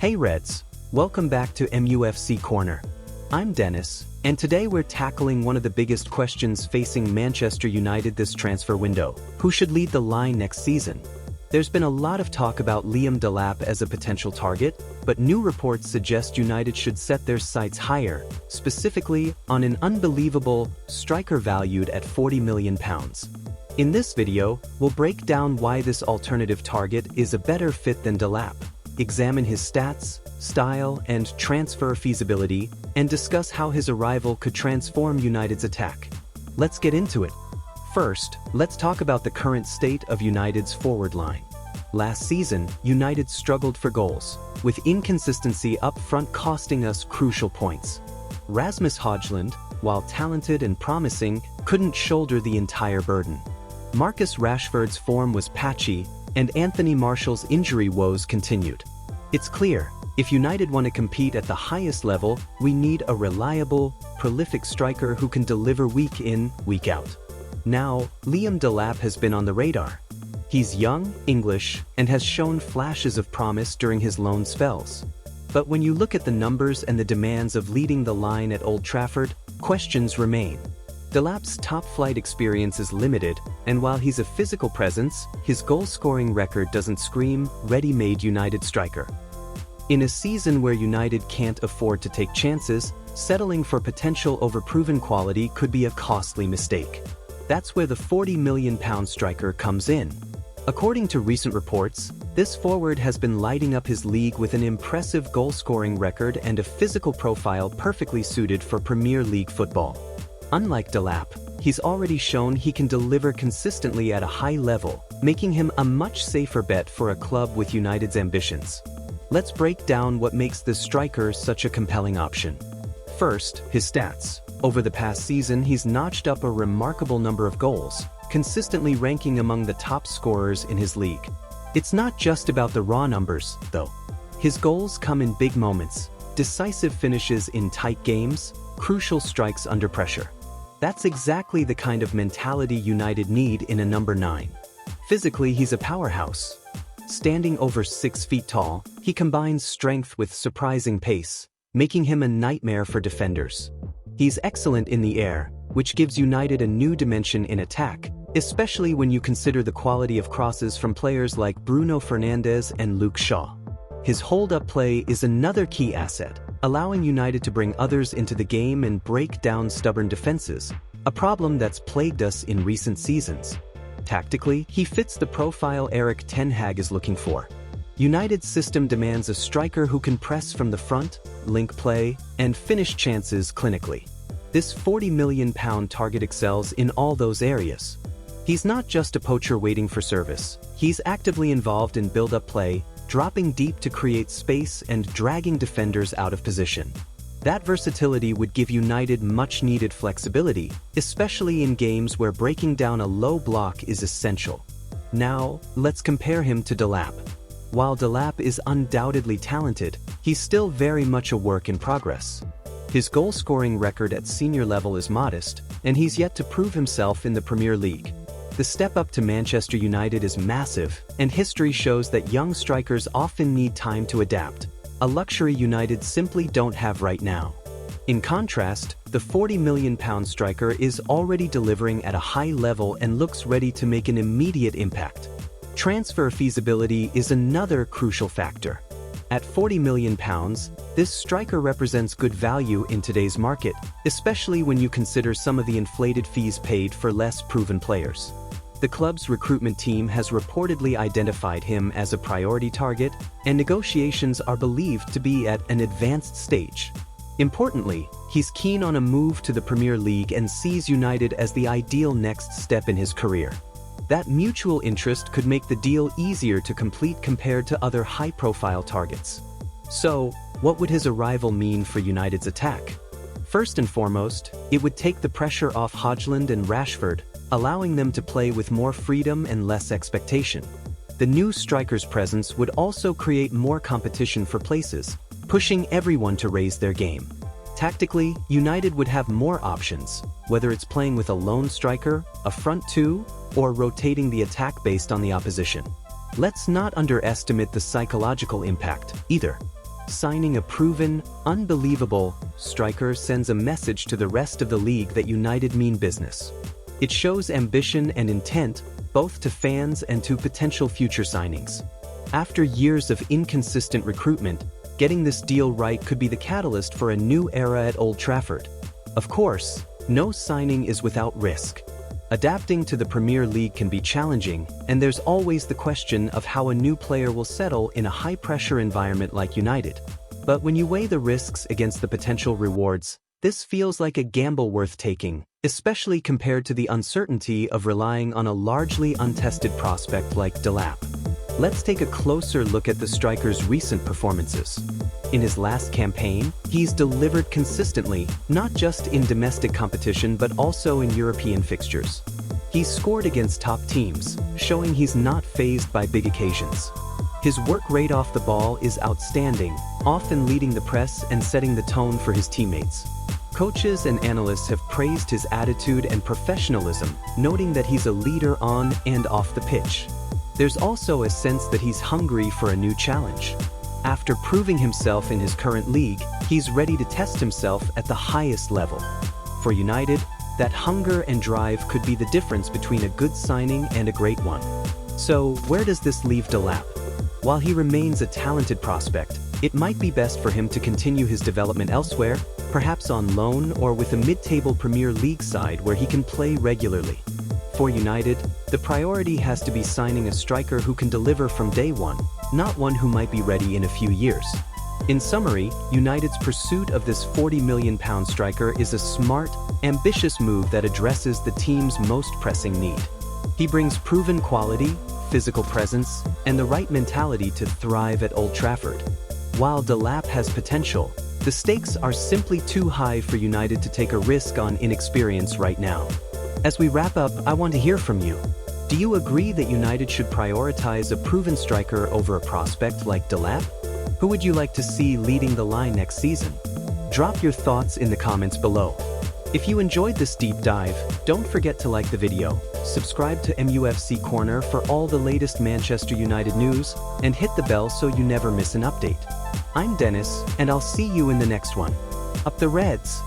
Hey Reds, welcome back to MUFC Corner. I'm Dennis, and today we're tackling one of the biggest questions facing Manchester United this transfer window. Who should lead the line next season? There's been a lot of talk about Liam Delap as a potential target, but new reports suggest United should set their sights higher, specifically on an unbelievable striker valued at £40 million. In this video, we'll break down why this alternative target is a better fit than Delap, examine his stats, style, and transfer feasibility, and discuss how his arrival could transform United's attack. Let's get into it. First, let's talk about the current state of United's forward line. Last season, United struggled for goals, with inconsistency up front costing us crucial points. Rasmus Højlund, while talented and promising, couldn't shoulder the entire burden. Marcus Rashford's form was patchy, and Anthony Martial's injury woes continued. It's clear, if United want to compete at the highest level, we need a reliable, prolific striker who can deliver week in, week out. Now, Liam Delap has been on the radar. He's young, English, and has shown flashes of promise during his loan spells. But when you look at the numbers and the demands of leading the line at Old Trafford, questions remain. Delap's top-flight experience is limited, and while he's a physical presence, his goal-scoring record doesn't scream ready-made United striker. In a season where United can't afford to take chances, settling for potential over proven quality could be a costly mistake. That's where the £40 million striker comes in. According to recent reports, this forward has been lighting up his league with an impressive goal-scoring record and a physical profile perfectly suited for Premier League football. Unlike Delap, he's already shown he can deliver consistently at a high level, making him a much safer bet for a club with United's ambitions. Let's break down what makes this striker such a compelling option. First, his stats. Over the past season, he's notched up a remarkable number of goals, consistently ranking among the top scorers in his league. It's not just about the raw numbers, though. His goals come in big moments, decisive finishes in tight games, crucial strikes under pressure. That's exactly the kind of mentality United need in a number 9. Physically, he's a powerhouse. Standing over 6 feet tall, he combines strength with surprising pace, making him a nightmare for defenders. He's excellent in the air, which gives United a new dimension in attack, especially when you consider the quality of crosses from players like Bruno Fernandes and Luke Shaw. His hold-up play is another key asset, allowing United to bring others into the game and break down stubborn defenses, a problem that's plagued us in recent seasons. Tactically, he fits the profile Erik ten Hag is looking for. United's system demands a striker who can press from the front, link play, and finish chances clinically. This £40 million target excels in all those areas. He's not just a poacher waiting for service. He's actively involved in build-up play, dropping deep to create space and dragging defenders out of position. That versatility would give United much-needed flexibility, especially in games where breaking down a low block is essential. Now, let's compare him to Delap. While Delap is undoubtedly talented, he's still very much a work in progress. His goal-scoring record at senior level is modest, and he's yet to prove himself in the Premier League. The step up to Manchester United is massive, and history shows that young strikers often need time to adapt, a luxury United simply don't have right now. In contrast, the £40 million striker is already delivering at a high level and looks ready to make an immediate impact. Transfer feasibility is another crucial factor. At £40 million, this striker represents good value in today's market, especially when you consider some of the inflated fees paid for less proven players. The club's recruitment team has reportedly identified him as a priority target, and negotiations are believed to be at an advanced stage. Importantly, he's keen on a move to the Premier League and sees United as the ideal next step in his career. That mutual interest could make the deal easier to complete compared to other high-profile targets. So, what would his arrival mean for United's attack? First and foremost, it would take the pressure off Højlund and Rashford, allowing them to play with more freedom and less expectation. The new striker's presence would also create more competition for places, pushing everyone to raise their game. Tactically, United would have more options, whether it's playing with a lone striker, a front two, or rotating the attack based on the opposition. Let's not underestimate the psychological impact, either. Signing a proven, unbelievable striker sends a message to the rest of the league that United mean business. It shows ambition and intent, both to fans and to potential future signings. After years of inconsistent recruitment, getting this deal right could be the catalyst for a new era at Old Trafford. Of course, no signing is without risk. Adapting to the Premier League can be challenging, and there's always the question of how a new player will settle in a high-pressure environment like United. But when you weigh the risks against the potential rewards, this feels like a gamble worth taking, especially compared to the uncertainty of relying on a largely untested prospect like Delap. Let's take a closer look at the striker's recent performances. In his last campaign, he's delivered consistently, not just in domestic competition but also in European fixtures. He's scored against top teams, showing he's not fazed by big occasions. His work rate off the ball is outstanding, often leading the press and setting the tone for his teammates. Coaches and analysts have praised his attitude and professionalism, noting that he's a leader on and off the pitch. There's also a sense that he's hungry for a new challenge. After proving himself in his current league, he's ready to test himself at the highest level. For United, that hunger and drive could be the difference between a good signing and a great one. So, where does this leave Delap? While he remains a talented prospect, it might be best for him to continue his development elsewhere, perhaps on loan or with a mid-table Premier League side where he can play regularly. For United, the priority has to be signing a striker who can deliver from day one, not one who might be ready in a few years. In summary, United's pursuit of this £40 million striker is a smart, ambitious move that addresses the team's most pressing need. He brings proven quality, physical presence, and the right mentality to thrive at Old Trafford. While Delap has potential, the stakes are simply too high for United to take a risk on inexperience right now. As we wrap up, I want to hear from you. Do you agree that United should prioritize a proven striker over a prospect like Delap? Who would you like to see leading the line next season? Drop your thoughts in the comments below. If you enjoyed this deep dive, don't forget to like the video, subscribe to MUFC Corner for all the latest Manchester United news, and hit the bell so you never miss an update. I'm Dennis, and I'll see you in the next one. Up the Reds!